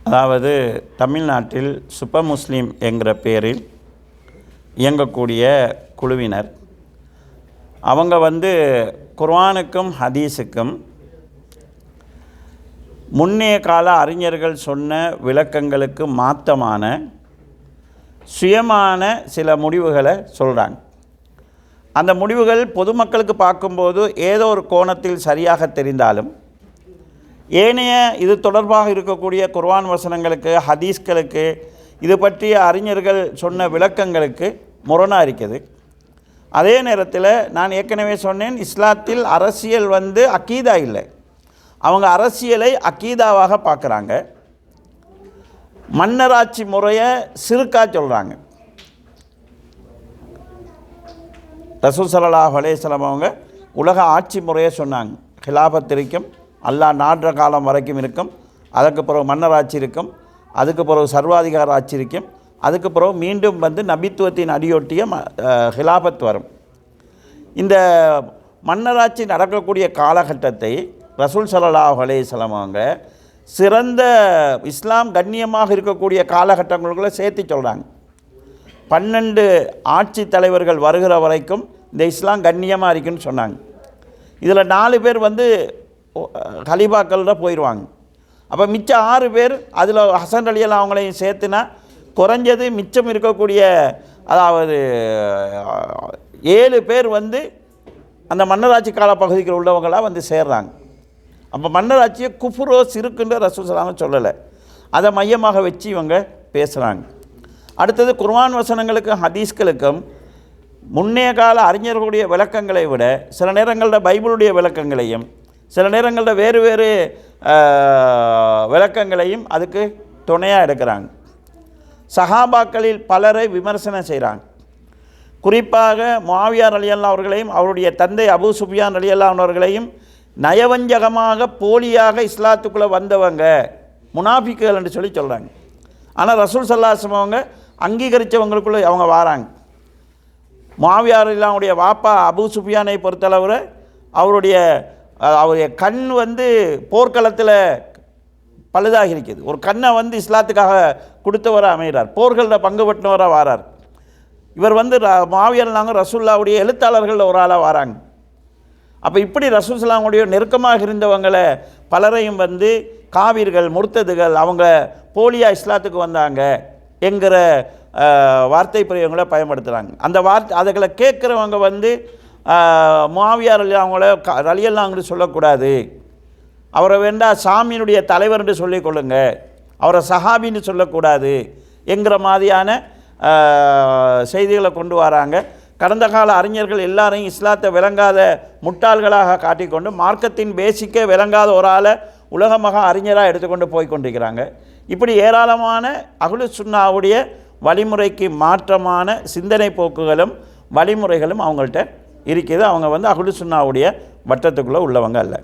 அதாவது தமிழ்நாட்டில் சூப்பர் முஸ்லீம் என்கிற பெயரில் இயங்கக்கூடிய குழுவினர் அவங்க குர்ஆனுக்கும் ஹதீஸுக்கும் முன்னைய கால அறிஞர்கள் சொன்ன விளக்கங்களுக்கு மாற்றமான சுயமான சில முடிவுகளை சொல்கிறாங்க. அந்த முடிவுகள் பொதுமக்களுக்கு பார்க்கும்போது ஏதோ ஒரு கோணத்தில் சரியாக தெரிந்தாலும் ஏனைய இது தொடர்பாக இருக்கக்கூடிய குர்ஆன் வசனங்களுக்கு ஹதீஸ்களுக்கு இது பற்றிய அறிஞர்கள் சொன்ன விளக்கங்களுக்கு முரணாக இருக்குது. அதே நேரத்தில் நான் ஏற்கனவே சொன்னேன், இஸ்லாத்தில் அரசியல் அக்கீதா இல்லை. அவங்க அரசியலை அக்கீதாவாக பார்க்குறாங்க. மன்னராட்சி முறையை சிறுக்கா சொல்கிறாங்க. ரசூல் ஸல்லல்லாஹு அலைஹி வஸல்லம் அவங்க உலக ஆட்சி முறையை சொன்னாங்க. ஹிலாஃபத் இருக்கும், அல்லாஹ் நாடுற காலம் வரைக்கும் இருக்கும், அதுக்கு பிறகு மன்னராட்சி இருக்கும், அதுக்கு பிறகு சர்வாதிகார ஆட்சி இருக்கும், அதுக்கு பிறகு மீண்டும் நபித்துவத்தின் அடியொட்டிய ஹிலாஃபத் வரும். இந்த மன்னராட்சி நடக்கக்கூடிய காலகட்டத்தை ரசூல் ஸல்லல்லாஹு அலைஹி வஸல்லம் அவங்க சிறந்த இஸ்லாம் கண்ணியமாக இருக்கக்கூடிய காலகட்டங்களுக்குள்ளே சேர்த்து சொல்கிறாங்க. 12 ஆட்சி தலைவர்கள் வருகிற வரைக்கும் இந்த இஸ்லாம் கண்ணியமாக இருக்குன்னு சொன்னாங்க. இதில் 4 பேர் கலீஃபாக்கள் போயிடுவாங்க. அப்போ மிச்சம் 6 பேர், அதில் ஹசன் ரலியல்லாஹு அவங்களையும் சேர்த்துனா குறைஞ்சது மிச்சம் இருக்கக்கூடிய அதாவது 7 பேர் அந்த மன்னராட்சி கால பகுதிக்கு உள்ளவங்களாக சேர்றாங்க. அப்போ மன்னராட்சியை குஃப்ரோ சிறுக்குன்ற ரசூல் ஸல்லல்லாஹு அலைஹி வஸல்லம் சொல்லலை, அதை மையமாக வச்சு இவங்க பேசுகிறாங்க. அடுத்தது குர்ஆன் வசனங்களுக்கும் ஹதீஸ்களுக்கும் முன்னைய கால அறிஞர்களுடைய விளக்கங்களை விட சில நேரங்களில் பைபிளுடைய விளக்கங்களையும் சில நேரங்களில் வேறு வேறு விளக்கங்களையும் அதுக்கு துணையாக எடுக்கிறாங்க. சஹாபாக்களில் பலரை விமர்சனம் செய்கிறாங்க. குறிப்பாக முஆவியா ரலியல்லாஹு அவர்களையும் அவருடைய தந்தை அபூ சுஃபியான் ரலியல்லாஹு அவர்களையும் நயவஞ்சகமாக போலியாக இஸ்லாத்துக்குள்ளே வந்தவங்க முனாஃபிக்குகள் என்று சொல்கிறாங்க. ஆனால் ரசூல் ஸல்லல்லாஹு அலைஹி வஸல்லம் அவங்க அங்கீகரித்தவங்களுக்குள்ளே அவங்க வராங்க. முஆவியா ரலியல்லாஹுடைய வாப்பா அபூ சுஃபியானை பொறுத்தளவில் அவருடைய கண் போர்க்களத்தில் பழுதாகி இருக்குது. ஒரு கண்ணை இஸ்லாத்துக்காக கொடுத்தவராக அமைகிறார், போர்களில் பங்கு பெற்றவராக வாரார். இவர் முஆவியா ரலியல்லாஹு ரசூலுல்லாஹுடைய எழுத்தாளர்களில் ஒரு ஆளாக வராங்க. அப்போ இப்படி ரசூல் ஸல்லல்லாஹு அலைஹி வஸல்லம் நெருக்கமாக இருந்தவங்களை பலரையும் காவிர்கள் முர்த்ததுகள் அவங்க போலியா இஸ்லாத்துக்கு வந்தாங்க என்கிற வார்த்தை பிரயோகங்களை பயன்படுத்துகிறாங்க. அந்த அதுகளை கேட்குறவங்க முஆவியா ரலியல்லாஹு அவங்கள சொல்லக்கூடாது, அவரை வேண்டாம் சாமியினுடைய தலைவர் என்று சொல்லிக்கொள்ளுங்க, அவரை சஹாபின்னு சொல்லக்கூடாது என்கிற மாதிரியான செய்திகளை கொண்டு வராங்க. கடந்த கால அறிஞர்கள் எல்லாரையும் இஸ்லாத்தை விளங்காத முட்டாள்களாக காட்டிக்கொண்டு மார்க்கத்தின் பேசிக்கே விளங்காத ஒரு ஆளை உலகமாக அறிஞராக எடுத்துக்கொண்டு போய் கொண்டிருக்கிறாங்க. இப்படி ஏராளமான அஹ்லு சுன்னாவுடைய வழிமுறைக்கு மாற்றமான சிந்தனை போக்குகளும் வழிமுறைகளும் அவங்கள்ட்ட இருக்குது. அவங்க அஹ்லு சுன்னாவுடைய வட்டத்துக்குள்ளே உள்ளவங்க அல்ல.